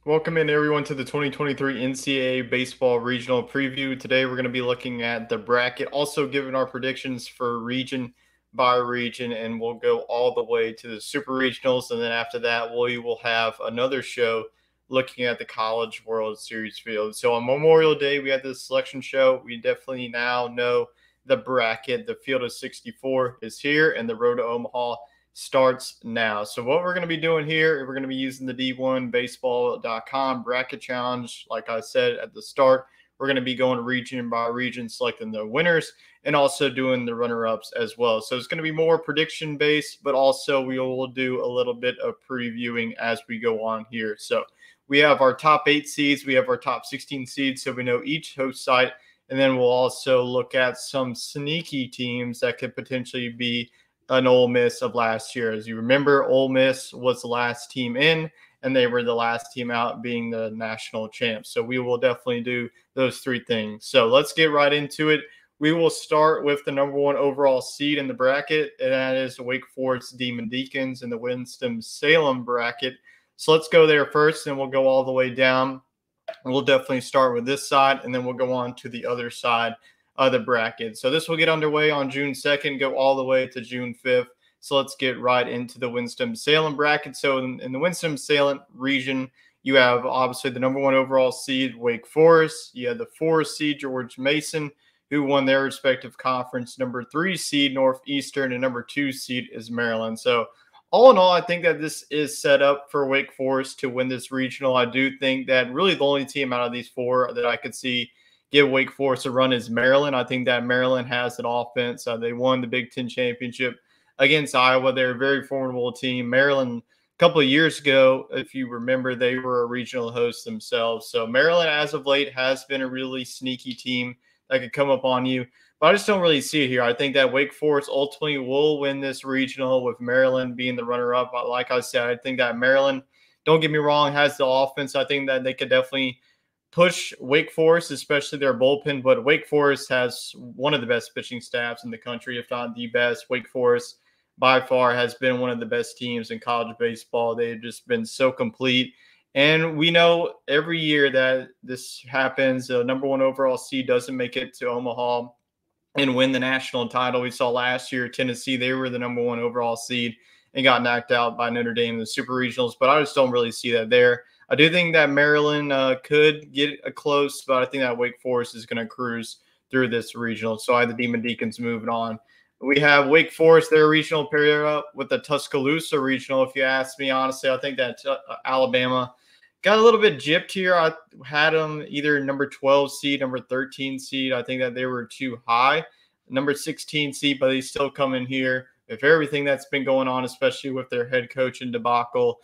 Welcome in everyone to the 2023 NCAA Baseball Regional Preview. Today we're going to be looking at the bracket, also giving our predictions for region by region, and we'll go all the way to the Super Regionals. And then after that, we will have another show looking at the College World Series field. So on Memorial Day, we had this selection show. We definitely now know the bracket. The field of 64 is here, and the road to Omaha starts now. So what we're going to be doing here, we're going to be using the d1baseball.com bracket challenge. Like I said at the start, we're going to be going region by region, selecting the winners and also doing the runner-ups as well. So it's going to be more prediction based, but also we will do a little bit of previewing as we go on here. So we have our top 8 seeds, we have our top 16 seeds, so we know each host site, and then we'll also look at some sneaky teams that could potentially be an Ole Miss of last year. As you remember, Ole Miss was the last team in, and they were the last team out, being the national champs. So we will definitely do those 3 things. So let's get right into it. We will start with the number 1 overall seed in the bracket, and that is Wake Forest Demon Deacons in the Winston-Salem bracket. So let's go there first, and we'll go all the way down. We'll definitely start with this side, and then we'll go on to the other side of the bracket. So this will get underway on June 2nd, go all the way to June 5th. So let's get right into the Winston-Salem bracket. So in the Winston-Salem region, you have obviously the number 1 overall seed, Wake Forest. You have the 4 seed, George Mason, who won their respective conference. Number 3 seed, Northeastern, and number 2 seed is Maryland. So all in all, I think that this is set up for Wake Forest to win this regional. I do think that really the only team out of these 4 that I could see give Wake Forest a run is Maryland. I think that Maryland has an offense. They won the Big Ten championship against Iowa. They're a very formidable team. Maryland, a couple of years ago, if you remember, they were a regional host themselves. So Maryland, as of late, has been a really sneaky team that could come up on you. But I just don't really see it here. I think that Wake Forest ultimately will win this regional with Maryland being the runner-up. Like I said, I think that Maryland, don't get me wrong, has the offense. I think that they could definitely push Wake Forest, especially their bullpen, but Wake Forest has one of the best pitching staffs in the country, if not the best. Wake Forest, by far, has been one of the best teams in college baseball. They've just been so complete. And we know every year that this happens, the number 1 overall seed doesn't make it to Omaha and win the national title. We saw last year, Tennessee, they were the number 1 overall seed and got knocked out by Notre Dame in the Super Regionals, but I just don't really see that there. I do think that Maryland could get a close, but I think that Wake Forest is going to cruise through this regional. So I have the Demon Deacons moving on. We have Wake Forest, their regional pair up with the Tuscaloosa regional. If you ask me, honestly, I think that Alabama got a little bit gypped here. I had them either number 12 seed, number 13 seed. I think that they were too high. Number 16 seed, but they still come in here with everything that's been going on, especially with their head coach and debacle.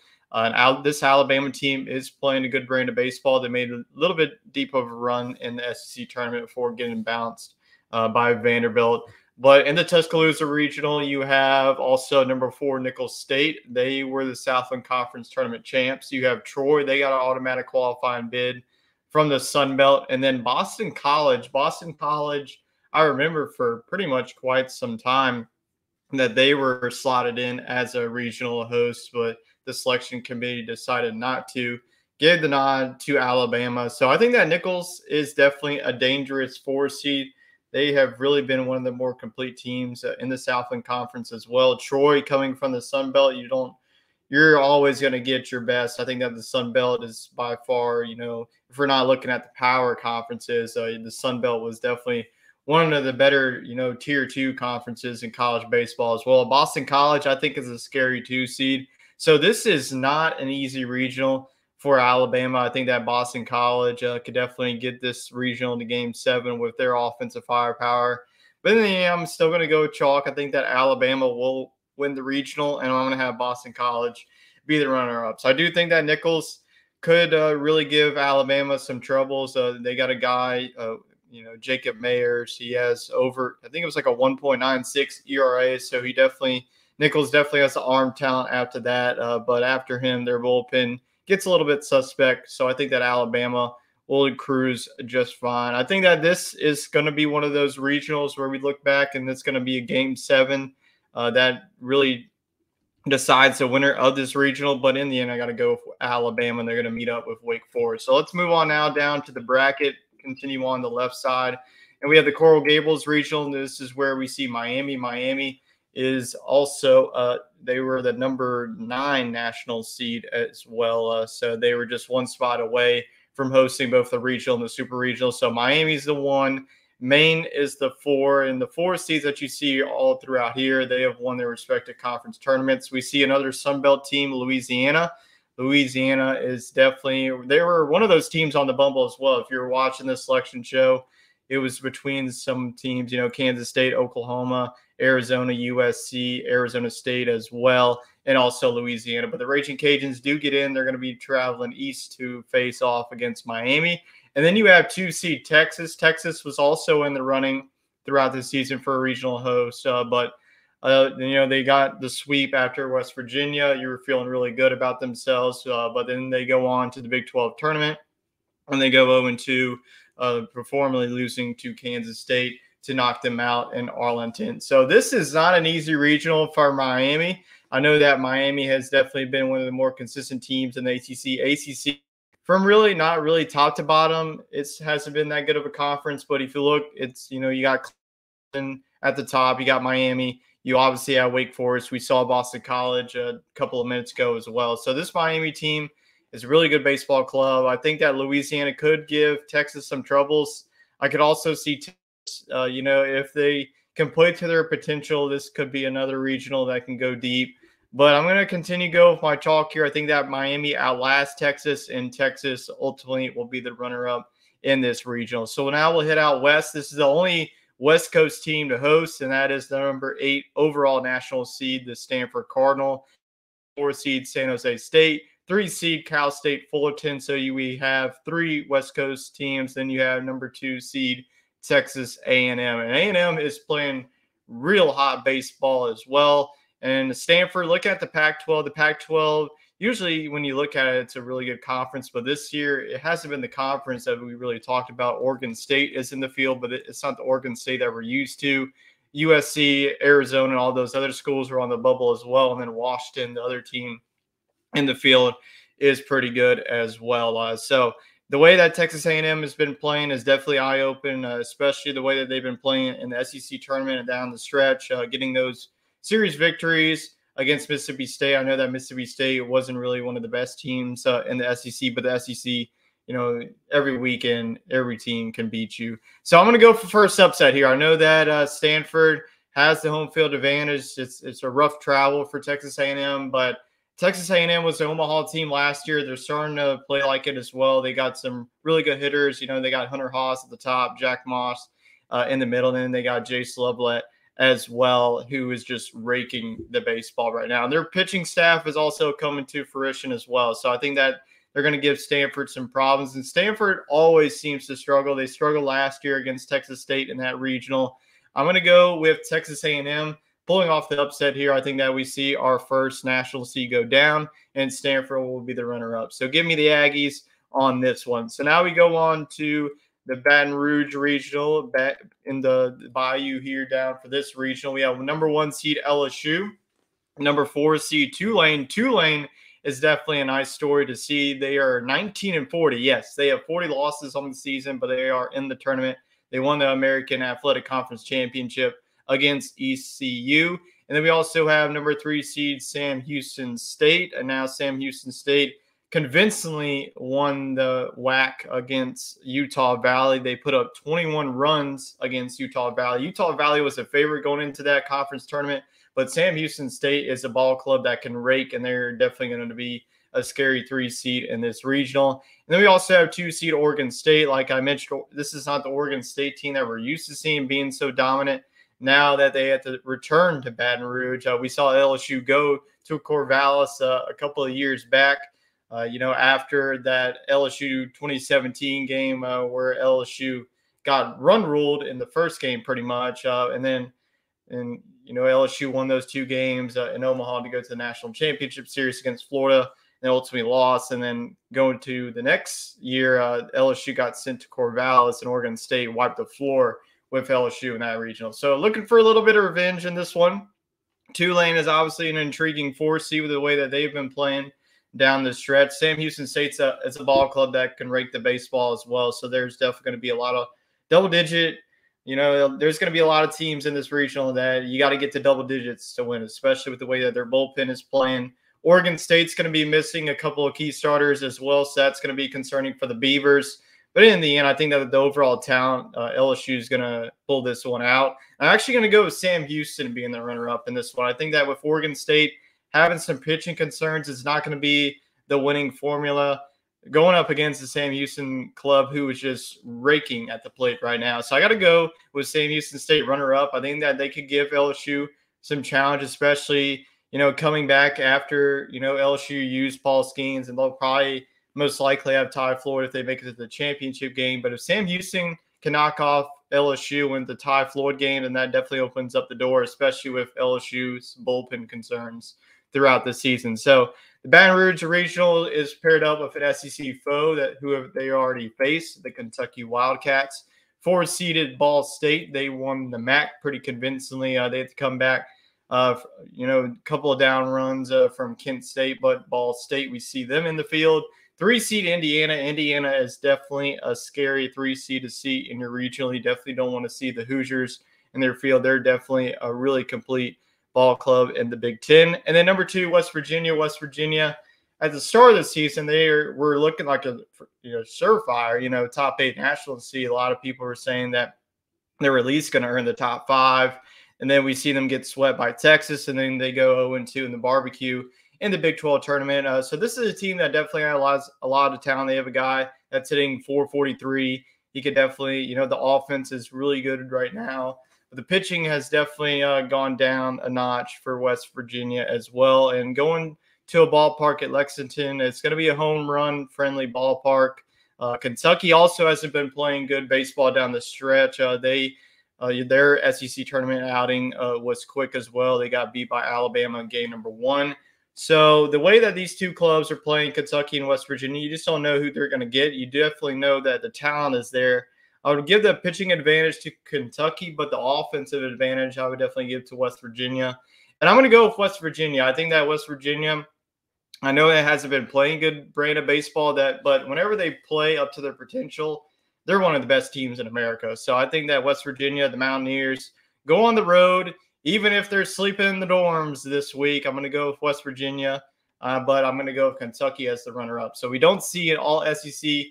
This Alabama team is playing a good brand of baseball. They made a little bit deep of a run in the SEC tournament before getting bounced by Vanderbilt. But in the Tuscaloosa Regional, you have also number 4, Nicholls State. They were the Southland Conference tournament champs. You have Troy. They got an automatic qualifying bid from the Sun Belt. And then Boston College. Boston College, I remember for pretty much quite some time that they were slotted in as a regional host, but the selection committee decided not to give the nod to Alabama. So I think that Nicholls is definitely a dangerous 4 seed. They have really been one of the more complete teams in the Southland Conference as well. Troy, coming from the Sun Belt, you're always going to get your best. I think that the Sun Belt is by far, if we're not looking at the power conferences, the Sun Belt was definitely one of the better, tier 2 conferences in college baseball as well. Boston College, I think, is a scary 2 seed. So this is not an easy regional for Alabama. I think that Boston College could definitely get this regional into Game 7 with their offensive firepower. But in the end, I'm still going to go chalk. I think that Alabama will win the regional, and I'm going to have Boston College be the runner-up. So I do think that Nicholls could really give Alabama some troubles. They got a guy, Jacob Mayers. He has over, I think it was like a 1.96 ERA. So Nicholls definitely has the arm talent after that. But after him, their bullpen gets a little bit suspect. So I think that Alabama will cruise just fine. I think that this is going to be one of those regionals where we look back and it's going to be a Game 7 that really decides the winner of this regional. But in the end, I got to go with Alabama, and they're going to meet up with Wake Forest. So let's move on now down to the bracket, continue on the left side. And we have the Coral Gables regional. And this is where we see Miami. Miami is also, they were the number 9 national seed as well. So they were just one spot away from hosting both the regional and the super regional. So Miami's the 1. Maine is the 4, and the 4 seeds that you see all throughout here, they have won their respective conference tournaments. We see another Sun Belt team, Louisiana. Louisiana is definitely, they were one of those teams on the bubble as well. If you're watching this selection show, it was between some teams, Kansas State, Oklahoma, Arizona, USC, Arizona State as well, and also Louisiana. But the Raging Cajuns do get in. They're going to be traveling east to face off against Miami. And then you have 2 seed Texas. Texas was also in the running throughout the season for a regional host, but they got the sweep after West Virginia. You were feeling really good about themselves, but then they go on to the Big 12 tournament, and they go 0-2, performingly losing to Kansas State to knock them out in Arlington. So this is not an easy regional for Miami. I know that Miami has definitely been one of the more consistent teams in the ACC. ACC, from really not really top to bottom, it hasn't been that good of a conference. But if you look, it's, you got Clemson at the top, you got Miami, you obviously have Wake Forest. We saw Boston College a couple of minutes ago as well. So this Miami team is a really good baseball club. I think that Louisiana could give Texas some troubles. I could also see Texas, if they can play to their potential, this could be another regional that can go deep. But I'm going to continue to go with my chalk here. I think that Miami outlasts Texas, and Texas ultimately will be the runner-up in this regional. So now we'll head out west. This is the only West Coast team to host, and that is the number 8 overall national seed, the Stanford Cardinal. 4 seed San Jose State, 3 seed Cal State Fullerton. So we have 3 West Coast teams. Then you have number 2 seed Texas A&M. And A&M is playing real hot baseball as well. And Stanford, look at the Pac-12. The Pac-12, usually when you look at it, it's a really good conference. But this year, it hasn't been the conference that we really talked about. Oregon State is in the field, but it's not the Oregon State that we're used to. USC, Arizona, and all those other schools are on the bubble as well. And then Washington, the other team in the field, is pretty good as well. So the way that Texas A&M has been playing is definitely eye-opening, especially the way that they've been playing in the SEC tournament and down the stretch, getting those series victories against Mississippi State. I know that Mississippi State wasn't really one of the best teams in the SEC, but the SEC, every weekend, every team can beat you. So I'm going to go for first upset here. I know that Stanford has the home field advantage. It's a rough travel for Texas A&M, but Texas A&M was the Omaha team last year. They're starting to play like it as well. They got some really good hitters. They got Hunter Haas at the top, Jack Moss in the middle, and then they got Jace Lovelet as well, who is just raking the baseball right now. And their pitching staff is also coming to fruition as well. So I think that they're going to give Stanford some problems. And Stanford always seems to struggle. They struggled last year against Texas State in that regional. I'm going to go with Texas A&M. Pulling off the upset here, I think that we see our first national seed go down, and Stanford will be the runner-up. So give me the Aggies on this one. So now we go on to the Baton Rouge regional in the Bayou here down for this regional. We have number 1 seed LSU, number 4 seed Tulane. Tulane is definitely a nice story to see. They are 19-40. Yes, they have 40 losses on the season, but they are in the tournament. They won the American Athletic Conference Championship against ECU. And then we also have number 3 seed Sam Houston State. And now Sam Houston State convincingly won the WAC against Utah Valley. They put up 21 runs against Utah Valley. Utah Valley was a favorite going into that conference tournament, but Sam Houston State is a ball club that can rake, and they're definitely going to be a scary 3 seed in this regional. And then we also have 2 seed Oregon State. Like I mentioned, this is not the Oregon State team that we're used to seeing being so dominant. Now that they have to return to Baton Rouge, we saw LSU go to Corvallis a couple of years back. After that LSU 2017 game where LSU got run ruled in the first game pretty much. And LSU won those 2 games in Omaha to go to the national championship series against Florida, and ultimately lost. And then going to the next year, LSU got sent to Corvallis, and Oregon State wiped the floor with LSU in that regional. So looking for a little bit of revenge in this one. Tulane is obviously an intriguing 4 seed with the way that they've been playing down the stretch. Sam Houston State's it's a ball club that can rake the baseball as well. So there's definitely going to be a lot of double digit. There's going to be a lot of teams in this regional that you got to get to double digits to win, especially with the way that their bullpen is playing. Oregon State's going to be missing a couple of key starters as well, so that's going to be concerning for the Beavers. But in the end, I think that the overall talent, LSU is going to pull this one out. I'm actually going to go with Sam Houston being the runner-up in this one. I think that with Oregon State having some pitching concerns, it's not going to be the winning formula going up against the Sam Houston club, who is just raking at the plate right now. So I got to go with Sam Houston State runner-up. I think that they could give LSU some challenge, especially coming back after LSU used Paul Skeens, and they'll probably most likely have Ty Floyd if they make it to the championship game. But if Sam Houston can knock off LSU in the Ty Floyd game, then that definitely opens up the door, especially with LSU's bullpen concerns throughout the season. So the Baton Rouge Regional is paired up with an SEC foe who they already faced, the Kentucky Wildcats. 4-seeded Ball State, they won the MAC pretty convincingly. They had to come back, a couple of down runs from Kent State, but Ball State, we see them in the field. 3-seed Indiana. Indiana is definitely a scary 3-seed to see in your regional. You definitely don't want to see the Hoosiers in their field. They're definitely a really complete ball club in the Big Ten. And then number 2, West Virginia. West Virginia, at the start of the season, were looking like a surefire, top 8 national seed. A lot of people were saying that they were at least going to earn the top 5. And then we see them get swept by Texas, and then they go 0-2 in the barbecue in the Big 12 tournament. So this is a team that definitely has a lot of talent. They have a guy that's hitting .443. He could definitely, the offense is really good right now. But the pitching has definitely gone down a notch for West Virginia as well. And going to a ballpark at Lexington, it's going to be a home run friendly ballpark. Kentucky also hasn't been playing good baseball down the stretch. Their SEC tournament outing was quick as well. They got beat by Alabama in game number 1. So the way that these two clubs are playing, Kentucky and West Virginia, you just don't know who they're going to get. You definitely know that the talent is there. I would give the pitching advantage to Kentucky, but the offensive advantage I would definitely give to West Virginia. And I'm going to go with West Virginia. I think that West Virginia, I know it hasn't been playing good brand of baseball, but whenever they play up to their potential, they're one of the best teams in America. So I think that West Virginia, the Mountaineers, go on the road. Even if they're sleeping in the dorms this week, I'm going to go with West Virginia, but I'm going to go with Kentucky as the runner-up. So we don't see an all-SEC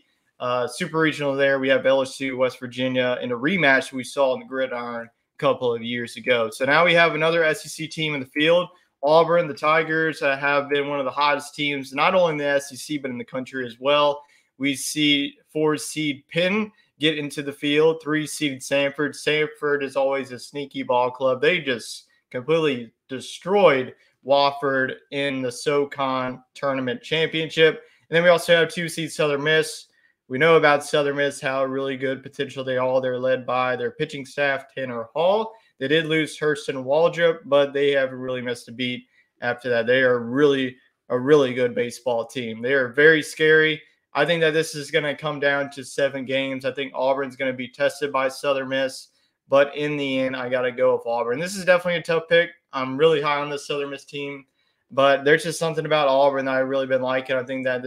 super regional there. We have LSU, West Virginia, in a rematch we saw in the gridiron a couple of years ago. So now we have another SEC team in the field. Auburn, the Tigers, have been one of the hottest teams, not only in the SEC, but in the country as well. We see 4-seed Penn get into the field, 3-seeded Samford. Samford is always a sneaky ball club. They just completely destroyed Wofford in the SoCon Tournament Championship. And then we also have 2-seed Southern Miss. We know about Southern Miss, how really good potential they are. They're led by their pitching staff, Tanner Hall. They did lose Hurston Waldrop, but they haven't really missed a beat after that. They are a really good baseball team. They are very scary. I think that this is going to come down to 7 games. I think Auburn's going to be tested by Southern Miss, but in the end, I got to go with Auburn. This is definitely a tough pick. I'm really high on the Southern Miss team, but there's just something about Auburn that I've really been liking. I think that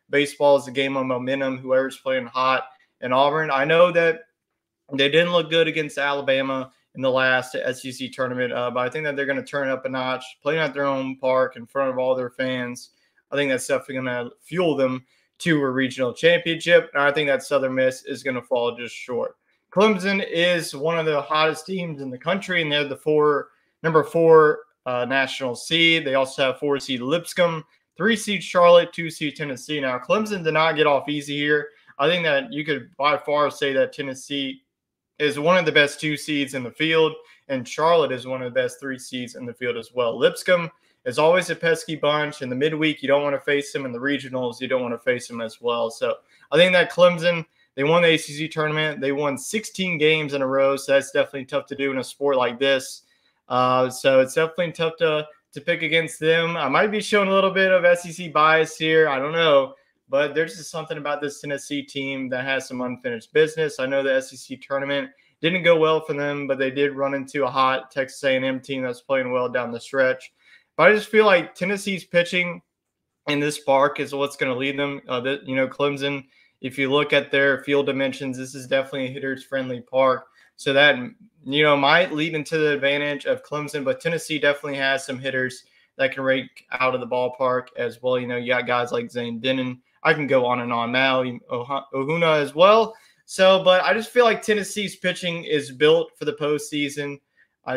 baseball is a game of momentum. Whoever's playing hot in Auburn. I know that they didn't look good against Alabama in the last SEC tournament, but I think that they're going to turn up a notch, playing at their own park in front of all their fans. I think that's definitely going to fuel them to a regional championship, and I think that Southern Miss is going to fall just short. Clemson is one of the hottest teams in the country, and they're the number 4 national seed. They also have 4-seed Lipscomb, 3-seed Charlotte, 2-seed Tennessee. Now, Clemson did not get off easy here. I think that you could by far say that Tennessee is one of the best 2 seeds in the field, and Charlotte is one of the best 3 seeds in the field as well. Lipscomb is always a pesky bunch. In the midweek, you don't want to face them. In the regionals, you don't want to face them as well. So I think that Clemson, they won the ACC tournament. They won 16 games in a row, so that's definitely tough to do in a sport like this. So it's definitely tough to pick against them. I might be showing a little bit of SEC bias here. I don't know. But there's just something about this Tennessee team that has some unfinished business. I know the SEC tournament Didn't go well for them, but they did run into a hot Texas A&M team that's playing well down the stretch. But I just feel like Tennessee's pitching in this park is what's going to lead them. Clemson, if you look at their field dimensions, this is definitely a hitters-friendly park. So that, might lead into the advantage of Clemson, but Tennessee definitely has some hitters that can rake out of the ballpark as well. You got guys like Zane Denon. I can go on and on. Mal Ohuna as well. So, but I just feel like Tennessee's pitching is built for the postseason.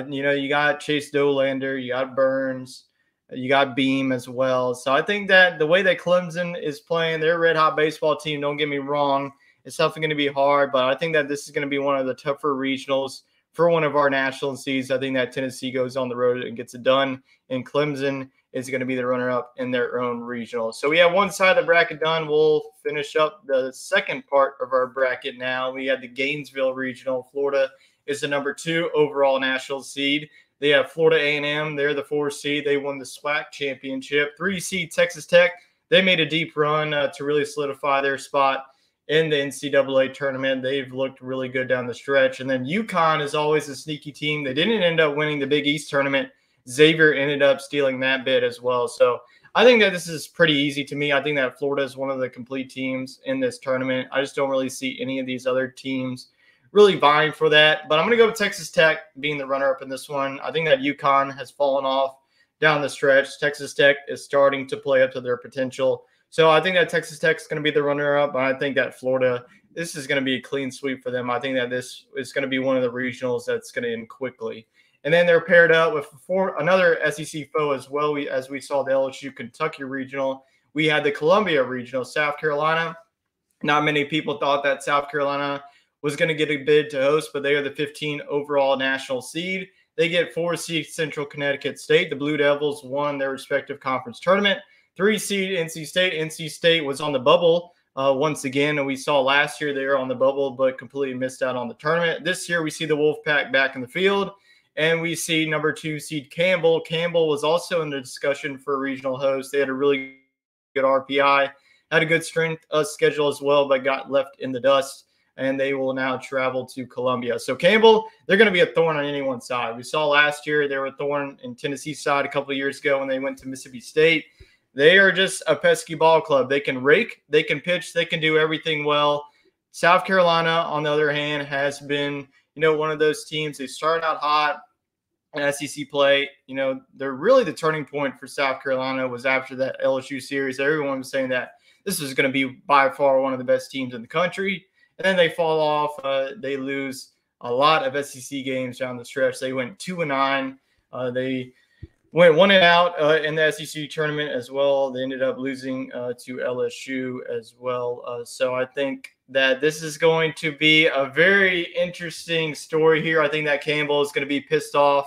You got Chase Dollander, you got Burns, you got Beam as well. So I think that the way that Clemson is playing, their red-hot baseball team, don't get me wrong, it's definitely going to be hard, but I think that this is going to be one of the tougher regionals for one of our national seeds. I think that Tennessee goes on the road and gets it done, and Clemson is going to be the runner-up in their own regional. So we have one side of the bracket done. We'll finish up the second part of our bracket now. We have the Gainesville regional. Florida is the number 2 overall national seed. They have Florida A&M. They're the 4 seed. They won the SWAC championship. 3 seed Texas Tech. They made a deep run to really solidify their spot in the NCAA tournament. They've looked really good down the stretch. And then UConn is always a sneaky team. They didn't end up winning the Big East tournament. Xavier ended up stealing that bid as well. So I think that this is pretty easy to me. I think that Florida is one of the complete teams in this tournament. I just don't really see any of these other teams really vying for that. But I'm going to go with Texas Tech being the runner-up in this one. I think that UConn has fallen off down the stretch. Texas Tech is starting to play up to their potential. So I think that Texas Tech is going to be the runner-up. And I think that Florida, this is going to be a clean sweep for them. I think that this is going to be one of the regionals that's going to end quickly. And then they're paired up with another SEC foe as well. As we saw the LSU Kentucky regional, we had the Columbia regional, South Carolina. Not many people thought that South Carolina was going to get a bid to host, but they are the 15 overall national seed. They get 4 seed Central Connecticut State. The Blue Devils won their respective conference tournament. 3 seed NC State. NC State was on the bubble once again, and we saw last year they were on the bubble but completely missed out on the tournament. This year we see the Wolfpack back in the field. And we see number 2 seed Campbell. Campbell was also in the discussion for a regional host. They had a really good RPI, had a good strength schedule as well, but got left in the dust. And they will now travel to Columbia. So Campbell, they're going to be a thorn on anyone's side. We saw last year they were a thorn in Tennessee's side a couple of years ago when they went to Mississippi State. They are just a pesky ball club. They can rake, they can pitch, they can do everything well. South Carolina, on the other hand, has been one of those teams. They started out hot in SEC play. They're really the turning point for South Carolina was after that LSU series. Everyone was saying that this was going to be by far one of the best teams in the country. And then they fall off. They lose a lot of SEC games down the stretch. They went 2-9. They went 1-out in the SEC tournament as well. They ended up losing to LSU as well. So I think that this is going to be a very interesting story here. I think that Campbell is going to be pissed off.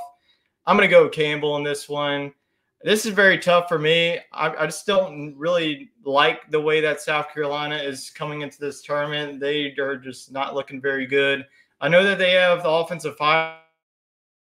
I'm going to go with Campbell in this one. This is very tough for me. I just don't really like the way that South Carolina is coming into this tournament. They are just not looking very good. I know that they have the offensive fire,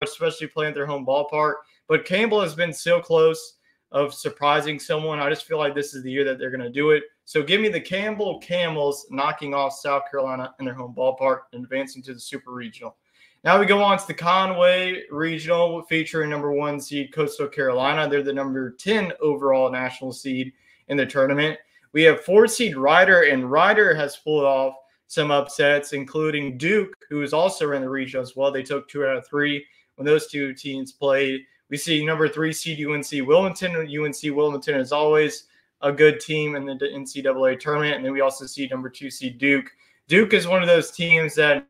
especially playing at their home ballpark, but Campbell has been so close of surprising someone. I just feel like this is the year that they're going to do it. So give me the Campbell Camels knocking off South Carolina in their home ballpark and advancing to the Super Regional. Now we go on to the Conway Regional featuring number 1 seed Coastal Carolina. They're the number 10 overall national seed in the tournament. We have 4 seed Rider, and Rider has pulled off some upsets, including Duke, who is also in the region as well. They took 2 out of 3 when those two teams played. We see number 3 seed UNC Wilmington. UNC Wilmington is always a good team in the NCAA tournament. And then we also see number 2 seed Duke. Duke is one of those teams that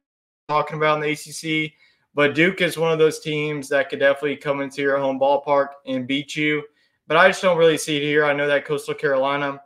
talking about in the ACC, but Duke is one of those teams that could definitely come into your home ballpark and beat you. But I just don't really see it here. I know that Coastal Carolina,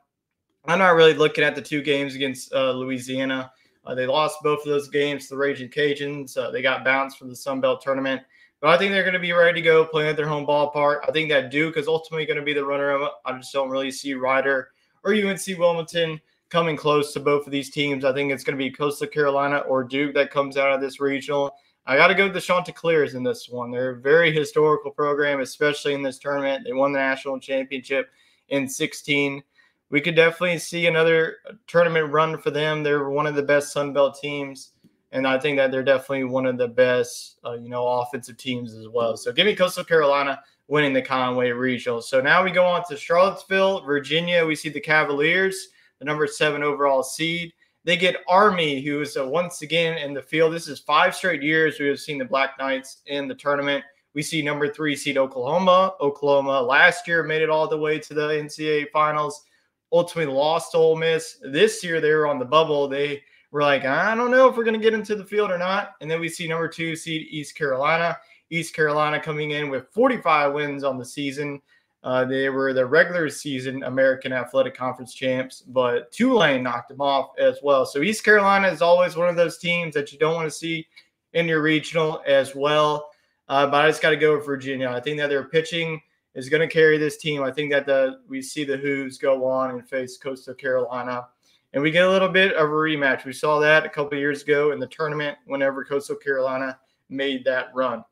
I'm not really looking at the 2 games against Louisiana. They lost both of those games to the Raging Cajuns. They got bounced from the Sun Belt tournament. But I think they're going to be ready to go playing at their home ballpark. I think that Duke is ultimately going to be the runner-up. I just don't really see Rider or UNC Wilmington coming close to both of these teams. I think it's going to be Coastal Carolina or Duke that comes out of this regional. I got to go with the Chanticleers in this one. They're a very historical program, especially in this tournament. They won the national championship in 2016. We could definitely see another tournament run for them. They're one of the best Sun Belt teams And I think that they're definitely one of the best, offensive teams as well. So give me Coastal Carolina winning the Conway Regional. So now we go on to Charlottesville, Virginia. We see the Cavaliers, the number 7 overall seed. They get Army, who is once again in the field. This is 5 straight years we have seen the Black Knights in the tournament. We see number 3 seed Oklahoma. Oklahoma last year made it all the way to the NCAA finals, ultimately lost to Ole Miss. This year they were on the bubble. They were like, I don't know if we're going to get into the field or not. And then we see number 2 seed East Carolina. East Carolina coming in with 45 wins on the season. They were the regular season American Athletic Conference champs, but Tulane knocked them off as well. So East Carolina is always one of those teams that you don't want to see in your regional as well. But I just got to go with Virginia. I think that their pitching is going to carry this team. I think that we see the Hoos go on and face Coastal Carolina. And we get a little bit of a rematch. We saw that a couple of years ago in the tournament whenever Coastal Carolina made that run.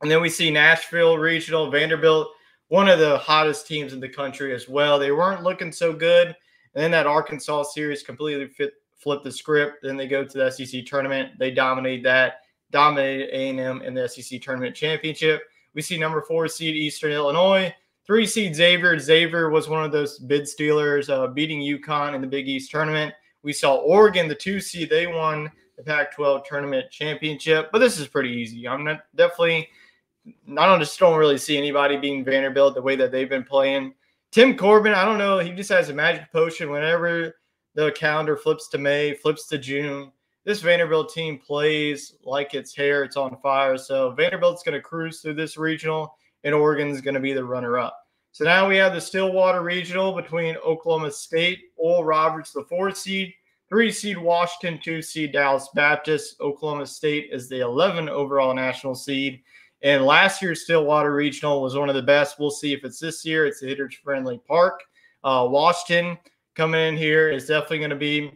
And then we see Nashville Regional, Vanderbilt, one of the hottest teams in the country as well. They weren't looking so good. And then that Arkansas series completely flipped the script. Then they go to the SEC tournament. They dominated A&M in the SEC tournament championship. We see number 4 seed Eastern Illinois, 3 seed Xavier. Xavier was one of those bid stealers, beating UConn in the Big East tournament. We saw Oregon, the 2 seed. They won the Pac-12 tournament championship. But this is pretty easy. I don't really see anybody beating Vanderbilt the way that they've been playing. Tim Corbin, I don't know. He just has a magic potion. Whenever the calendar flips to May, flips to June, this Vanderbilt team plays like its hair. It's on fire. So Vanderbilt's going to cruise through this regional, and Oregon's going to be the runner-up. So now we have the Stillwater Regional between Oklahoma State, Oral Roberts, the 4 seed, 3 seed Washington, 2 seed Dallas Baptist. Oklahoma State is the 11 overall national seed. And last year's Stillwater Regional was one of the best. We'll see if it's this year. It's a hitters-friendly park. Washington coming in here is definitely going to be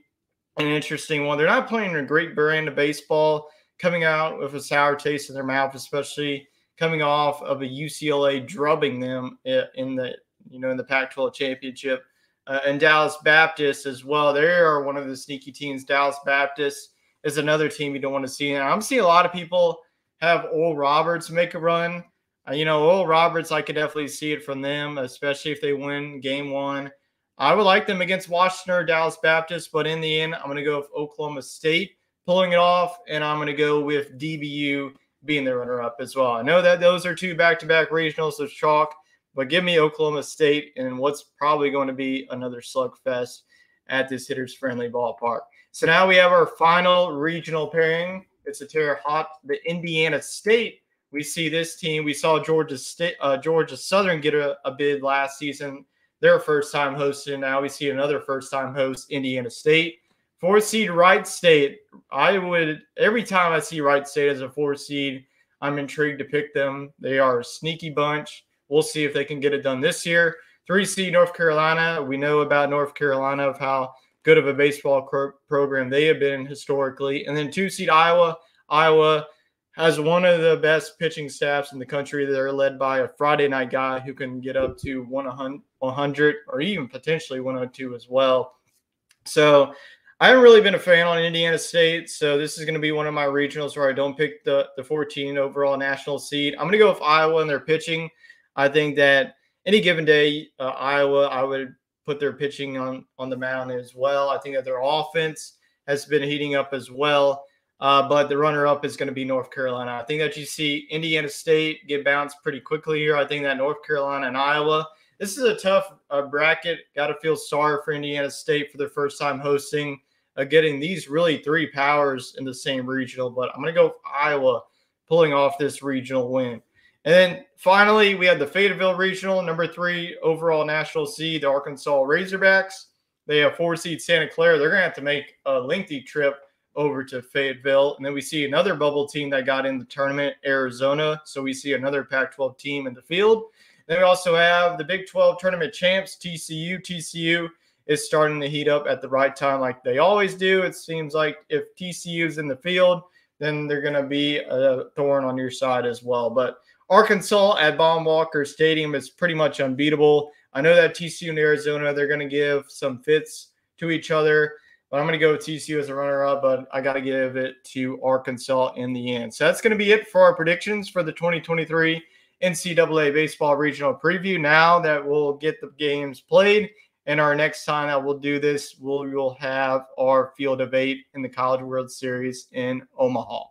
an interesting one. They're not playing a great brand of baseball, coming out with a sour taste in their mouth, especially coming off of a UCLA drubbing them in the Pac-12 championship. And Dallas Baptist as well. They are one of the sneaky teams. Dallas Baptist is another team you don't want to see. And I'm seeing a lot of people have Oral Roberts make a run. Oral Roberts, I could definitely see it from them, especially if they win game 1. I would like them against Washington or Dallas Baptist, but in the end, I'm going to go with Oklahoma State pulling it off, and I'm going to go with DBU being the runner-up as well. I know that those are 2 back-to-back regionals, so chalk, but give me Oklahoma State and what's probably going to be another slugfest at this hitters-friendly ballpark. So now we have our final regional pairing. It's a Terre Haute, the Indiana State. We see this team. We saw Georgia Southern get a bid last season. Their first time hosting. Now we see another first time host, Indiana State. 4 seed Wright State. Every time I see Wright State as a 4 seed, I'm intrigued to pick them. They are a sneaky bunch. We'll see if they can get it done this year. 3 seed North Carolina. We know about North Carolina, of how good of a baseball program they have been historically. And then 2 seed Iowa. Iowa has one of the best pitching staffs in the country. They're led by a Friday night guy who can get up to 100 or even potentially 102 as well. So I haven't really been a fan on Indiana State, so this is going to be one of my regionals where I don't pick the 14 overall national seed. I'm going to go with Iowa and their pitching. I think that any given day, Iowa, I would put their pitching on the mound as well. I think that their offense has been heating up as well. But the runner-up is going to be North Carolina. I think that you see Indiana State get bounced pretty quickly here. I think that North Carolina and Iowa, this is a tough bracket. Got to feel sorry for Indiana State for their first time hosting, getting these really 3 powers in the same regional. But I'm going to go with Iowa pulling off this regional win. And then finally, we have the Fayetteville Regional, number 3 overall national seed, the Arkansas Razorbacks. They have 4 seed Santa Clara. They're going to have to make a lengthy trip over to Fayetteville. And then we see another bubble team that got in the tournament, Arizona. So we see another Pac-12 team in the field. Then we also have the Big 12 tournament champs, TCU. TCU is starting to heat up at the right time like they always do. It seems like if TCU is in the field, then they're going to be a thorn on your side as well. But Arkansas at Baum-Walker Stadium is pretty much unbeatable. I know that TCU and Arizona, they're going to give some fits to each other. But I'm going to go with TCU as a runner-up, but I got to give it to Arkansas in the end. So that's going to be it for our predictions for the 2023 NCAA Baseball Regional Preview. Now that we'll get the games played, and our next time that we'll do this, we'll have our Field of 8 in the College World Series in Omaha.